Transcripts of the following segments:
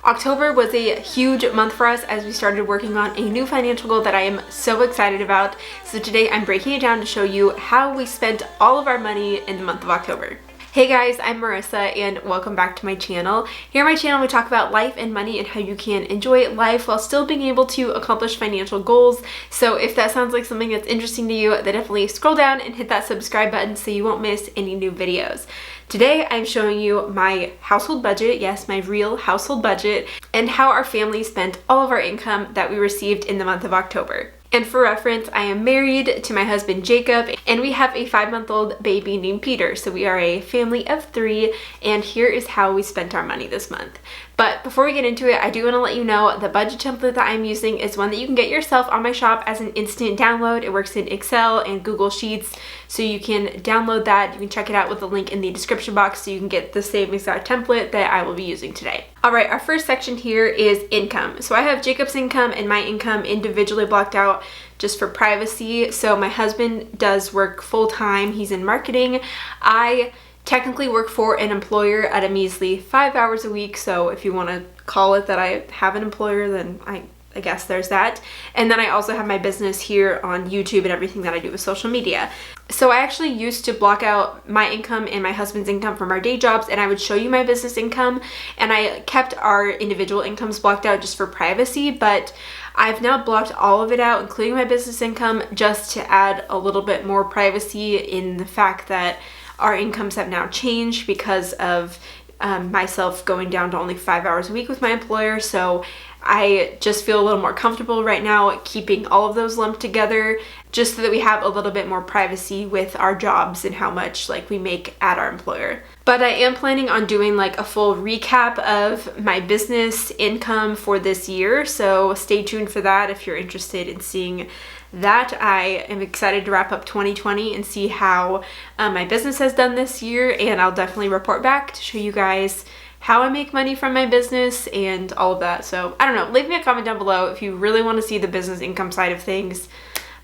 October was a huge month for us as we started working on a new financial goal that I am so excited about. So today I'm breaking it down to show you how we spent all of our money in the month of October. Hey guys, I'm Marissa and welcome back to my channel. Here on my channel we talk about life and money and how you can enjoy life while still being able to accomplish financial goals. So if that sounds like something that's interesting to you, then definitely scroll down and hit that subscribe button so you won't miss any new videos. Today I'm showing you my household budget, yes, my real household budget, and how our family spent all of our income that we received in the month of October. And for reference, I am married to my husband Jacob, and we have a 5-month-old baby named Peter. So we are a family of 3, and here is how we spent our money this month. But before we get into it, I do want to let you know the budget template that I'm using is one that you can get yourself on my shop as an instant download. It works in Excel and Google Sheets, so you can download that. You can check it out with the link in the description box so you can get the same exact template that I will be using today. All right, our first section here is income. So I have Jacob's income and my income individually blocked out just for privacy. So my husband does work full-time. He's in marketing. I technically work for an employer at a measly 5 hours a week. So if you want to call it that I have an employer, then I guess there's that. And then I also have my business here on YouTube and everything that I do with social media. So I actually used to block out my income and my husband's income from our day jobs, and I would show you my business income, and I kept our individual incomes blocked out just for privacy, but I've now blocked all of it out, including my business income, just to add a little bit more privacy in the fact that our incomes have now changed because of myself going down to only 5 hours a week with my employer. So I just feel a little more comfortable right now keeping all of those lumped together just so that we have a little bit more privacy with our jobs and how much we make at our employer. But I am planning on doing a full recap of my business income for this year, so stay tuned for that if you're interested in seeing that. I am excited to wrap up 2020 and see how my business has done this year, and I'll definitely report back to show you guys how I make money from my business and all of that. So I don't know, leave me a comment down below if you really want to see the business income side of things.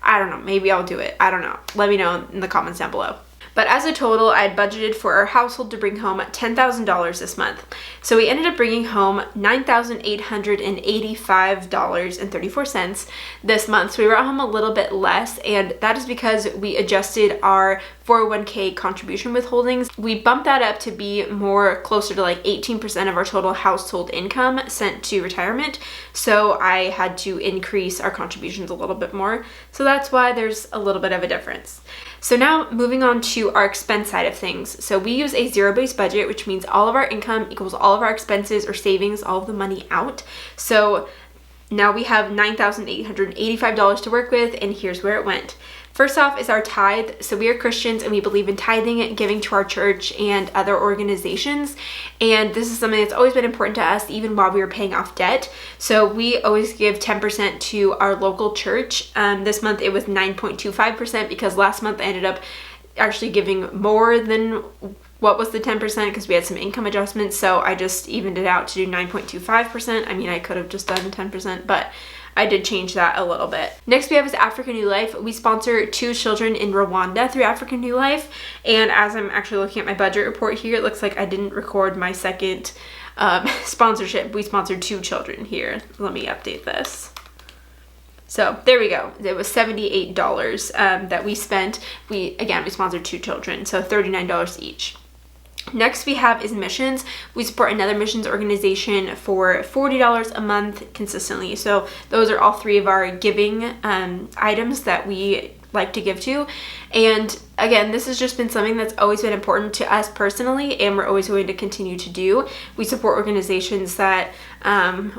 I don't know, maybe I'll do it. I don't know. Let me know in the comments down below. But as a total, I had budgeted for our household to bring home $10,000 this month. So we ended up bringing home $9,885.34 this month. So we brought home a little bit less, and that is because we adjusted our 401k contribution withholdings. We bumped that up to be more closer to 18% of our total household income sent to retirement. So I had to increase our contributions a little bit more. So that's why there's a little bit of a difference. So now moving on to our expense side of things. So we use a zero-based budget, which means all of our income equals all of our expenses or savings, all of the money out. So now we have $9,885 to work with, and here's where it went. First off is our tithe. So we are Christians and we believe in tithing and giving to our church and other organizations. And this is something that's always been important to us even while we were paying off debt. So we always give 10% to our local church. This month it was 9.25% because last month I ended up actually giving more than what was the 10% because we had some income adjustments. So I just evened it out to do 9.25%. I mean, I could have just done 10%, but I did change that a little bit. Next we have is African New Life. We sponsor 2 children in Rwanda through African New Life. And as I'm actually looking at my budget report here, it looks like I didn't record my second sponsorship. We sponsored 2 children here. Let me update this. So there we go. It was $78 that we spent. We sponsored 2 children, so $39 each. Next we have is missions. We support another missions organization for $40 a month consistently. So those are all 3 of our giving items that we like to give to. And again, this has just been something that's always been important to us personally, and we're always going to continue to do. We support organizations that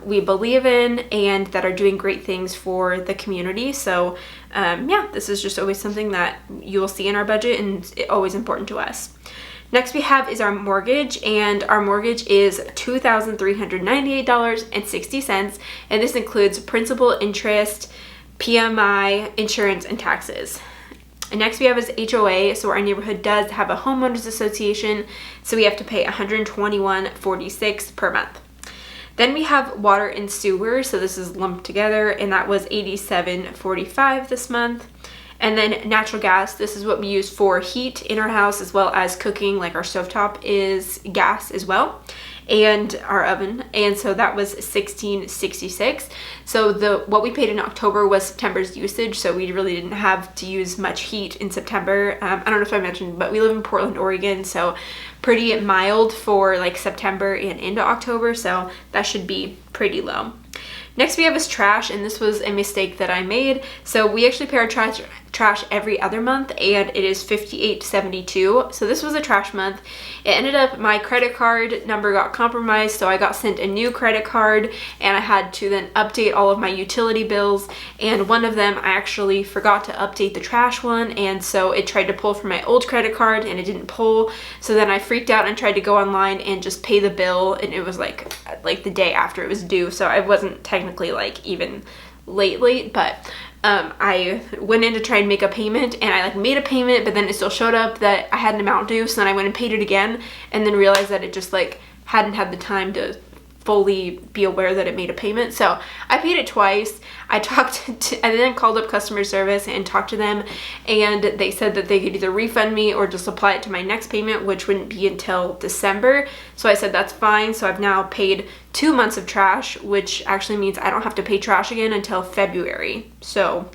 we believe in and that are doing great things for the community. So yeah, this is just always something that you will see in our budget, and it's always important to us. Next we have is our mortgage, and our mortgage is $2,398.60, and this includes principal, interest, PMI, insurance, and taxes. And next we have is HOA. So our neighborhood does have a homeowners association, so we have to pay $121.46 per month. Then we have water and sewer, so this is lumped together, and that was $87.45 this month. And then natural gas, this is what we use for heat in our house as well as cooking, like our stovetop is gas as well. and our oven, and so that was $16.66. So what we paid in October was September's usage, so we really didn't have to use much heat in September. I don't know if I mentioned, but we live in Portland, Oregon, so pretty mild for like September and into October, so that should be pretty low. Next we have is trash, and this was a mistake that I made. So we actually pay our trash every other month, and it is $58.72. So this was a trash month. It ended up my credit card number got compromised, so I got sent a new credit card, and I had to then update all of my utility bills, and one of them I actually forgot to update the trash one, and so it tried to pull from my old credit card and it didn't pull. So then I freaked out and tried to go online and just pay the bill, and it was like the day after it was due, so I wasn't technically like even late, but I went in to try and make a payment, and I like made a payment, but then it still showed up that I had an amount due, so then I went and paid it again, and then realized that it just like hadn't had the time to fully be aware that it made a payment. So I paid it twice. I then called up customer service and talked to them, and they said that they could either refund me or just apply it to my next payment, which wouldn't be until December. So I said that's fine. So I've now paid 2 months of trash, which actually means I don't have to pay trash again until February. So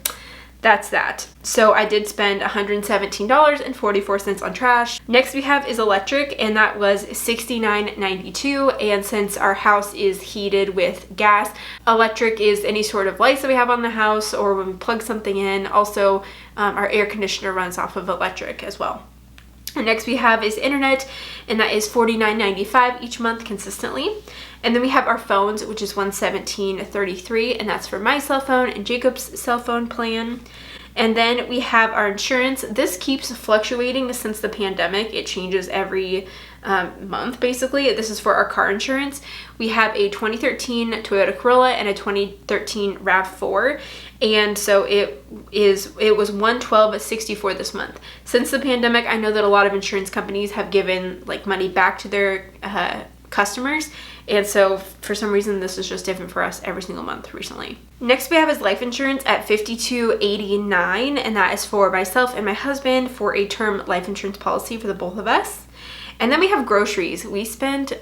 that's that. So I did spend $117.44 on trash. Next we have is electric, and that was $69.92. And since our house is heated with gas, electric is any sort of lights that we have on the house or when we plug something in. Also, our air conditioner runs off of electric as well. And next we have is internet, and that is $49.95 each month consistently. And then we have our phones, which is $117.33, and that's for my cell phone and Jacob's cell phone plan. And then we have our insurance. This keeps fluctuating since the pandemic. It changes every month, basically. This is for our car insurance. We have a 2013 Toyota Corolla and a 2013 RAV4. And so it was $112.64 this month. Since the pandemic, I know that a lot of insurance companies have given like money back to their customers, and so for some reason this is just different for us every single month recently. Next we have is life insurance at $52.89, and that is for myself and my husband for a term life insurance policy for the both of us. And then we have groceries. We spent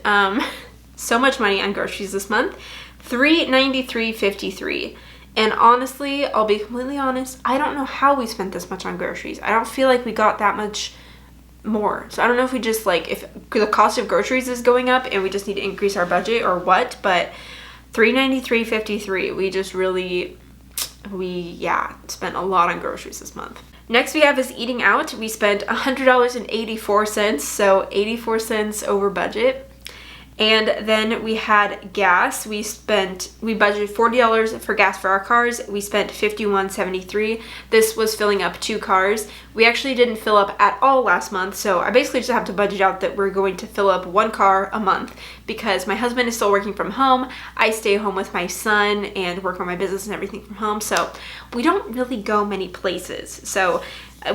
so much money on groceries this month, $393.53. And honestly, I'll be completely honest, I don't know how we spent this much on groceries. I don't feel like we got that much more. So I don't know if we just like, if the cost of groceries is going up and we just need to increase our budget or what, but $393.53, we spent a lot on groceries this month. Next we have is eating out. We spent $100.84, so 84 cents over budget. And then we had gas. We budgeted $40 for gas for our cars. We spent $51.73. This was filling up 2 cars. We actually didn't fill up at all last month, so I basically just have to budget out that we're going to fill up 1 car a month because my husband is still working from home. I stay home with my son and work on my business and everything from home, so we don't really go many places. So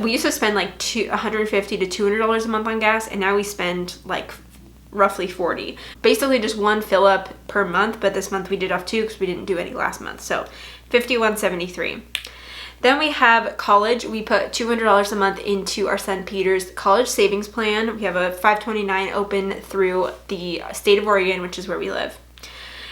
we used to spend like $150 to $200 a month on gas, and now we spend like roughly $40. Basically just 1 fill up per month, but this month we did off 2 because we didn't do any last month. So $51.73. Then we have college. We put $200 a month into our son Peter's college savings plan. We have a 529 open through the state of Oregon, which is where we live.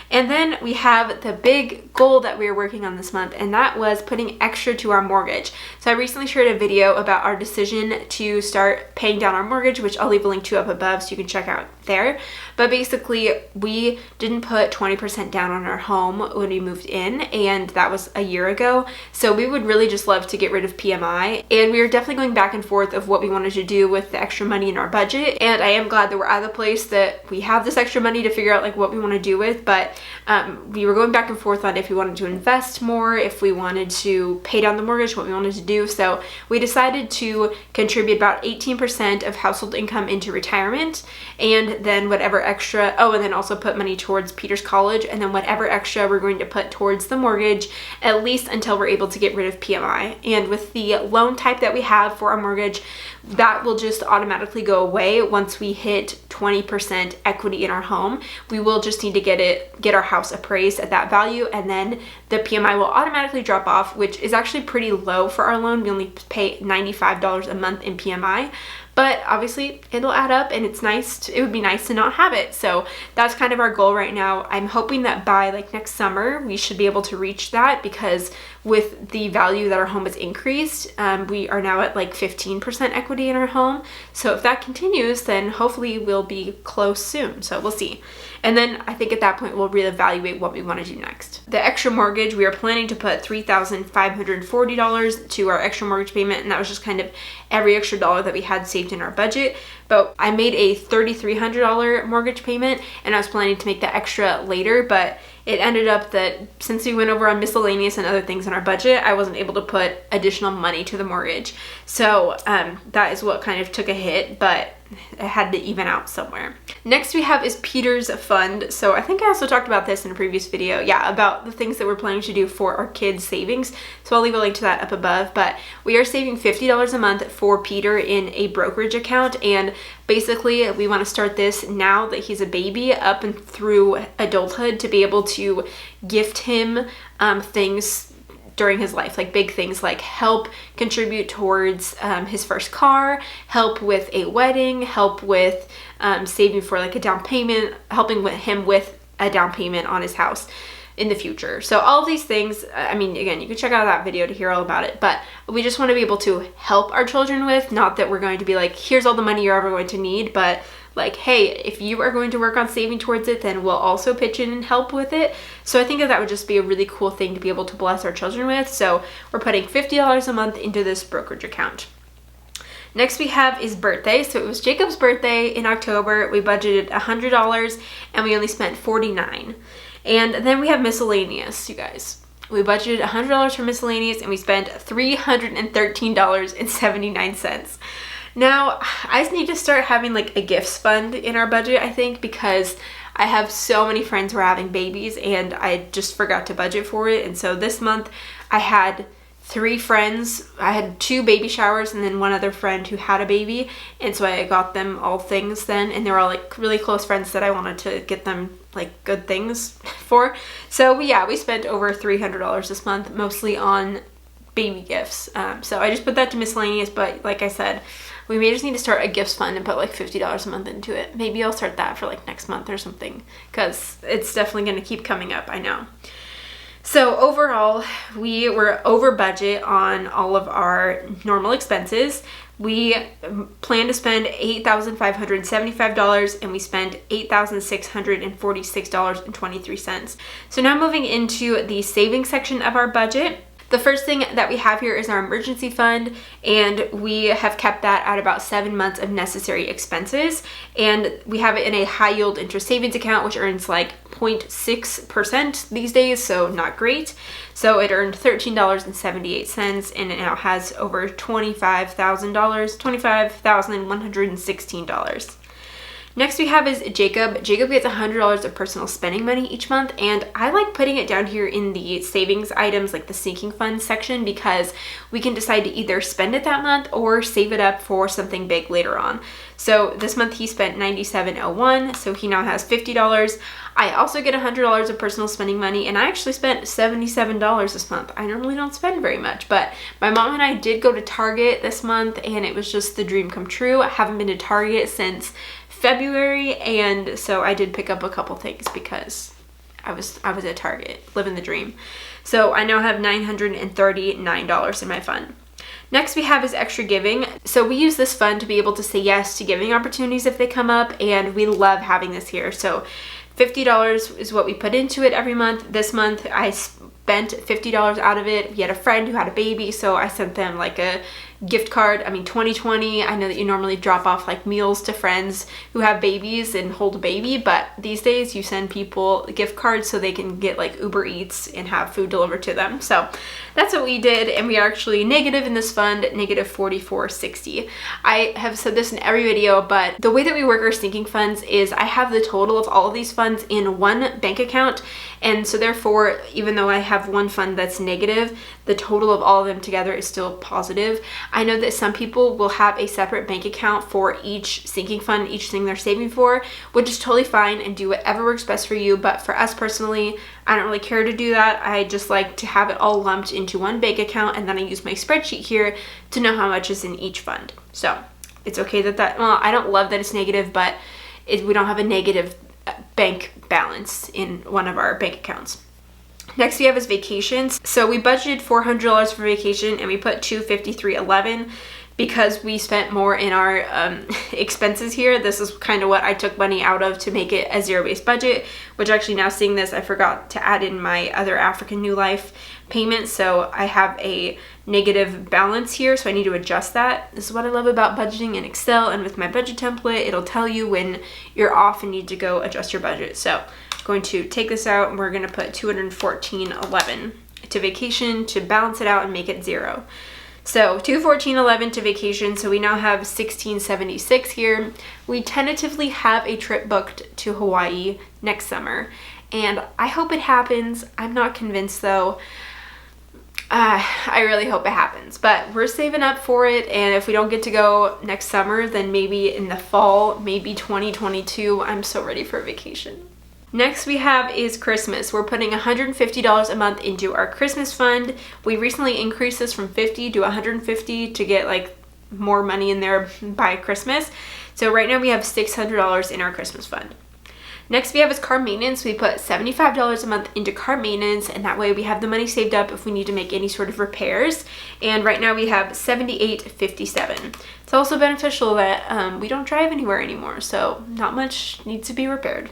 And then we have the big goal that we were working on this month, and that was putting extra to our mortgage. So I recently shared a video about our decision to start paying down our mortgage, which I'll leave a link to up above so you can check out there. But basically, we didn't put 20% down on our home when we moved in, and that was a year ago. So we would really just love to get rid of PMI, and we were definitely going back and forth of what we wanted to do with the extra money in our budget. And I am glad that we're at the place that we have this extra money to figure out like what we want to do with, but we were going back and forth on if we wanted to invest more, if we wanted to pay down the mortgage, what we wanted to do. So we decided to contribute about 18% of household income into retirement, and then whatever extra, and then also put money towards Peter's college, and then whatever extra we're going to put towards the mortgage, at least until we're able to get rid of PMI. And with the loan type that we have for our mortgage, that will just automatically go away once we hit 20% equity in our home. We will just need to get our house appraised at that value, and then the PMI will automatically drop off, which is actually pretty low for our loan. We only pay $95 a month in PMI, but obviously it'll add up, and it would be nice to not have it. So that's kind of our goal right now. I'm hoping that by like next summer we should be able to reach that, because with the value that our home has increased, we are now at like 15% equity in our home. So if that continues, then hopefully we'll be close soon. So we'll see. And then I think at that point we'll reevaluate what we want to do next. The extra mortgage, we are planning to put $3,540 to our extra mortgage payment, and that was just kind of every extra dollar that we had saved in our budget. But I made a $3,300 mortgage payment, and I was planning to make that extra later, but it ended up that since we went over on miscellaneous and other things in our budget, I wasn't able to put additional money to the mortgage. So that is what kind of took a hit, but it had to even out somewhere. Next we have is Peter's fund. So I think I also talked about this in a previous video, about the things that we're planning to do for our kids' savings. So I'll leave a link to that up above, but we are saving $50 a month for Peter in a brokerage account, and basically we want to start this now that he's a baby up and through adulthood to be able to gift him things during his life, like big things like help contribute towards his first car, help with a wedding, help with saving for like a down payment, helping with him with a down payment on his house in the future. So all of these things, I mean, again, you can check out that video to hear all about it, but we just want to be able to help our children with, not that we're going to be like, here's all the money you're ever going to need, but like, hey, if you are going to work on saving towards it, then we'll also pitch in and help with it. So I think that would just be a really cool thing to be able to bless our children with. So we're putting $50 a month into this brokerage account. Next we have is birthday. So it was Jacob's birthday in October. We budgeted $100 and we only spent $49. And then we have miscellaneous, you guys. We budgeted $100 for miscellaneous and we spent $313.79. Now, I need to start having like a gifts fund in our budget, I think, because I have so many friends who are having babies and I just forgot to budget for it. And so this month I had 3 friends. I had 2 baby showers and then one other friend who had a baby. And so I got them all things then, and they were all like really close friends that I wanted to get them like good things for. So we spent over $300 this month, mostly on baby gifts. So I just put that to miscellaneous, but like I said, we may just need to start a gifts fund and put like $50 a month into it. Maybe I'll start that for like next month or something, because it's definitely going to keep coming up, I know. So overall, we were over budget on all of our normal expenses. We plan to spend $8,575 and we spent $8,646.23. So now moving into the savings section of our budget. The first thing that we have here is our emergency fund, and we have kept that at about 7 months of necessary expenses. And we have it in a high yield interest savings account, which earns like 0.6% these days, so not great. So it earned $13.78 and it now has over $25,116. Next we have is Jacob. Jacob gets $100 of personal spending money each month, and I like putting it down here in the savings items, like the sinking fund section, because we can decide to either spend it that month or save it up for something big later on. So this month he spent $97.01, so he now has $50. I also get $100 of personal spending money, and I actually spent $77 this month. I normally don't spend very much, but my mom and I did go to Target this month, and it was just the dream come true. I haven't been to Target since February, and so I did pick up a couple things because I was at Target, living the dream. So I now have $939 in my fund. Next we have is extra giving. So we use this fund to be able to say yes to giving opportunities if they come up, and we love having this here. So $50 is what we put into it every month. This month I spent $50 out of it. We had a friend who had a baby, so I sent them like a gift card. I mean, 2020, I know that you normally drop off like meals to friends who have babies and hold a baby, but these days you send people gift cards so they can get like Uber Eats and have food delivered to them. So that's what we did, and we are actually negative in this fund, negative $44.60. I have said this in every video, but the way that we work our sinking funds is I have the total of all of these funds in one bank account, and so therefore, even though I have one fund that's negative, the total of all of them together is still positive. I know that some people will have a separate bank account for each sinking fund, each thing they're saving for, which is totally fine, and do whatever works best for you. But for us personally, I don't really care to do that. I just like to have it all lumped into one bank account, and then I use my spreadsheet here to know how much is in each fund. So it's okay that, well, I don't love that it's negative, but we don't have a negative bank balance in one of our bank accounts. Next we have is vacations. So we budgeted $400 for vacation and we put $253.11 because we spent more in our expenses here. This is kind of what I took money out of to make it a zero-based budget, which actually now seeing this, I forgot to add in my other African New Life payment. So I have a negative balance here, so I need to adjust that. This is what I love about budgeting in Excel, and with my budget template, it'll tell you when you're off and need to go adjust your budget. So I'm going to take this out and we're going to put $214.11 to vacation to balance it out and make it zero. So $214.11 to vacation, so we now have $1676 here. We tentatively have a trip booked to Hawaii next summer, and I hope it happens. I'm not convinced though. I really hope it happens, but we're saving up for it, and if we don't get to go next summer, then maybe in the fall, maybe 2022. I'm so ready for a vacation. Next we have is Christmas. We're putting $150 a month into our Christmas fund. We recently increased this from $50 to $150 to get like more money in there by Christmas. So right now we have $600 in our Christmas fund. Next we have is car maintenance. We put $75 a month into car maintenance, and that way we have the money saved up if we need to make any sort of repairs. And right now we have $78.57. It's also beneficial that we don't drive anywhere anymore, so not much needs to be repaired.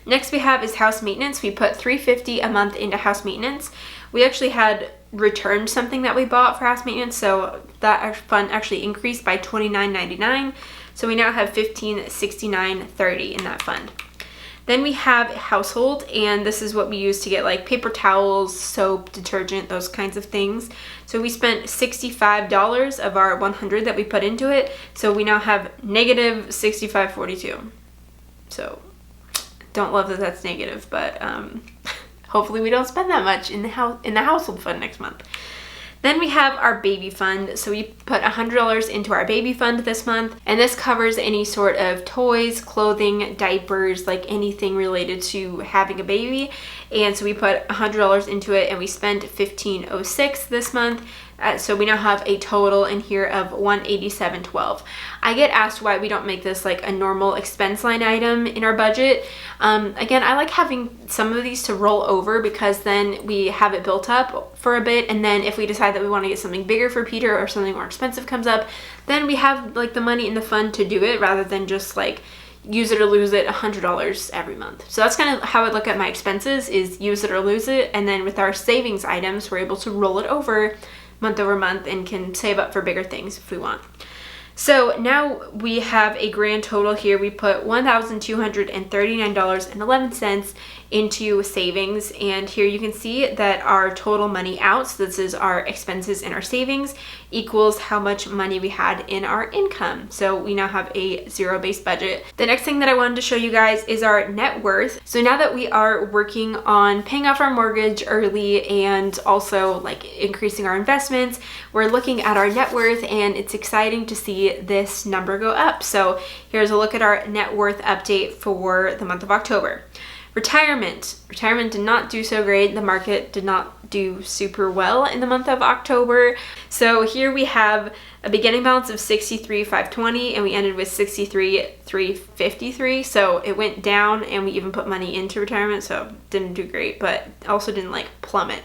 Next we have is house maintenance. We put $350 a month into house maintenance. We actually had returned something that we bought for house maintenance, so that fund actually increased by $29.99. So we now have $1569.30 in that fund. Then we have household, and this is what we use to get like paper towels, soap, detergent, those kinds of things. So we spent $65 of our $100 that we put into it. So we now have negative $65.42. So don't love that that's negative, but hopefully we don't spend that much in the household fund next month. Then we have our baby fund. So we put $100 into our baby fund this month, and this covers any sort of toys, clothing, diapers, like anything related to having a baby. And so we put $100 into it, and we spent $1506 this month. So we now have a total in here of $187.12. I get asked why we don't make this like a normal expense line item in our budget. Again, I like having some of these to roll over because then we have it built up for a bit, and then if we decide that we want to get something bigger for Peter or something more expensive comes up, then we have like the money in the fund to do it rather than just like use it or lose it $100 every month. So that's kind of how I look at my expenses, is use it or lose it. And then with our savings items, we're able to roll it over month over month and can save up for bigger things if we want. So now we have a grand total here. We put $1,239.11 into savings, and here you can see that our total money out, so this is our expenses and our savings, equals how much money we had in our income. So we now have a zero-based budget. The next thing that I wanted to show you guys is our net worth. So now that we are working on paying off our mortgage early and also like increasing our investments, we're looking at our net worth, and it's exciting to see this number go up. So here's a look at our net worth update for the month of October. Retirement did not do so great. The market did not do super well in the month of October. So here we have a beginning balance of $63,520, and we ended with $63,353. So it went down, and we even put money into retirement, so didn't do great, but also didn't like plummet.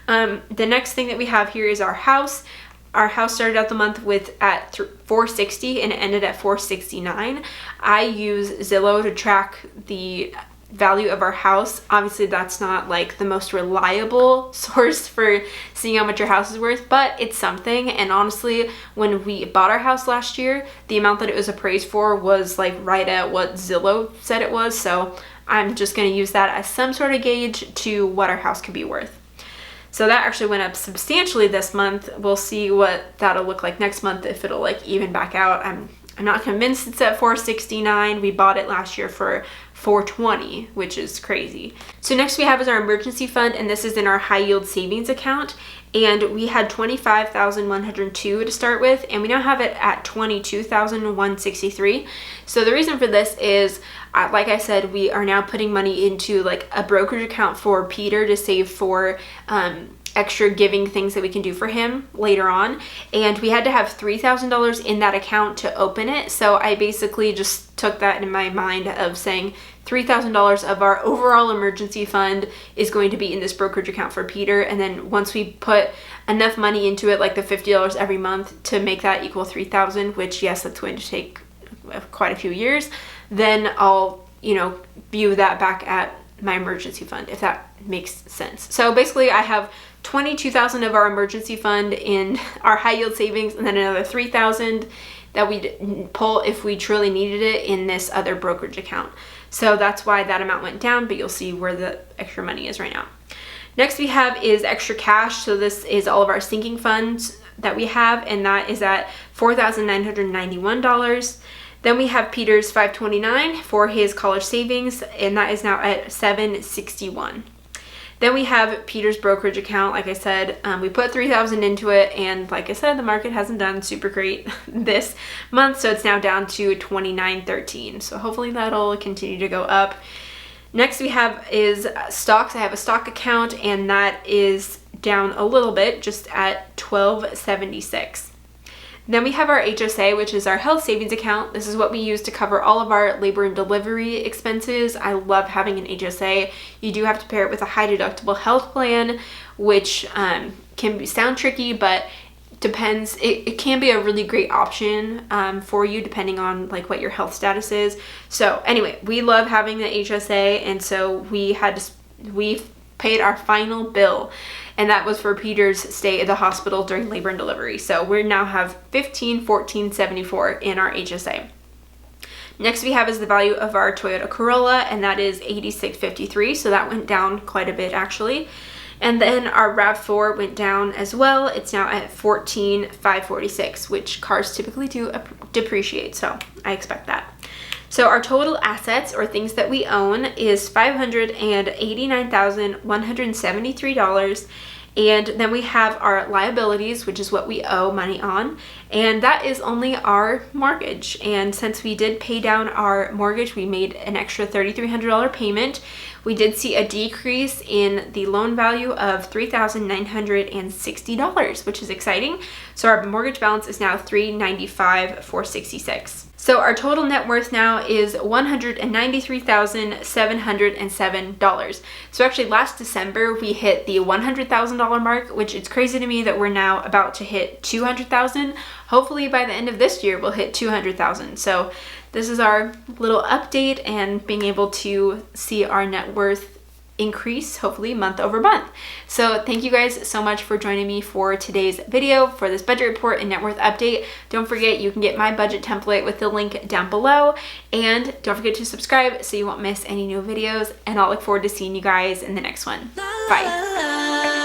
The next thing that we have here is our house. Our house started out the month at $460 and it ended at $469. I use Zillow to track the value of our house. Obviously that's not like the most reliable source for seeing how much your house is worth, but it's something. And honestly, when we bought our house last year, the amount that it was appraised for was like right at what Zillow said it was. So I'm just going to use that as some sort of gauge to what our house could be worth. So that actually went up substantially this month. We'll see what that'll look like next month, if it'll like even back out. I'm not convinced it's at $469. We bought it last year for $420, which is crazy. So next we have is our emergency fund, and this is in our high yield savings account. And we had $25,102 to start with, and we now have it at $22,163. So the reason for this is, like I said, we are now putting money into like a brokerage account for Peter to save for extra giving things that we can do for him later on, and we had to have $3,000 in that account to open it. So I basically just took that in my mind of saying $3,000 of our overall emergency fund is going to be in this brokerage account for Peter, and then once we put enough money into it, like the $50 every month, to make that equal $3,000, which yes, that's going to take quite a few years, then I'll, you know, view that back at my emergency fund, if that makes sense. So basically I have $22,000 of our emergency fund in our high yield savings, and then another $3,000 that we'd pull if we truly needed it in this other brokerage account. So that's why that amount went down, but you'll see where the extra money is right now. Next we have is extra cash. So this is all of our sinking funds that we have, and that is at $4,991. Then we have Peter's $529 for his college savings, and that is now at $761. Then we have Peter's brokerage account. Like I said, we put $3,000 into it, and like I said, the market hasn't done super great this month, so it's now down to $29.13. So hopefully that'll continue to go up. Next we have is stocks. I have a stock account, and that is down a little bit, just at $12.76. Then we have our HSA, which is our health savings account. This is what we use to cover all of our labor and delivery expenses. I love having an HSA. You do have to pair it with a high deductible health plan, which can sound tricky, but depends. It can be a really great option for you depending on like what your health status is. So anyway, we love having the HSA, and so we paid our final bill, and that was for Peter's stay at the hospital during labor and delivery. So we now have $15,474 in our HSA. Next we have is the value of our Toyota Corolla, and that is $86.53. So that went down quite a bit actually. And then our RAV4 went down as well. It's now at $14,546, which cars typically do depreciate, so I expect that. So our total assets, or things that we own, is $589,173. And then we have our liabilities, which is what we owe money on, and that is only our mortgage. And since we did pay down our mortgage, we made an extra $3,300 payment. We did see a decrease in the loan value of $3,960, which is exciting. So our mortgage balance is now $395,466. So our total net worth now is $193,707. So actually last December we hit the $100,000 mark, which it's crazy to me that we're now about to hit $200,000. Hopefully by the end of this year we'll hit $200,000. So this is our little update and being able to see our net worth increase, hopefully month over month. So thank you guys so much for joining me for today's video for this budget report and net worth update. Don't forget you can get my budget template with the link down below, and don't forget to subscribe so you won't miss any new videos, and I'll look forward to seeing you guys in the next one. Bye.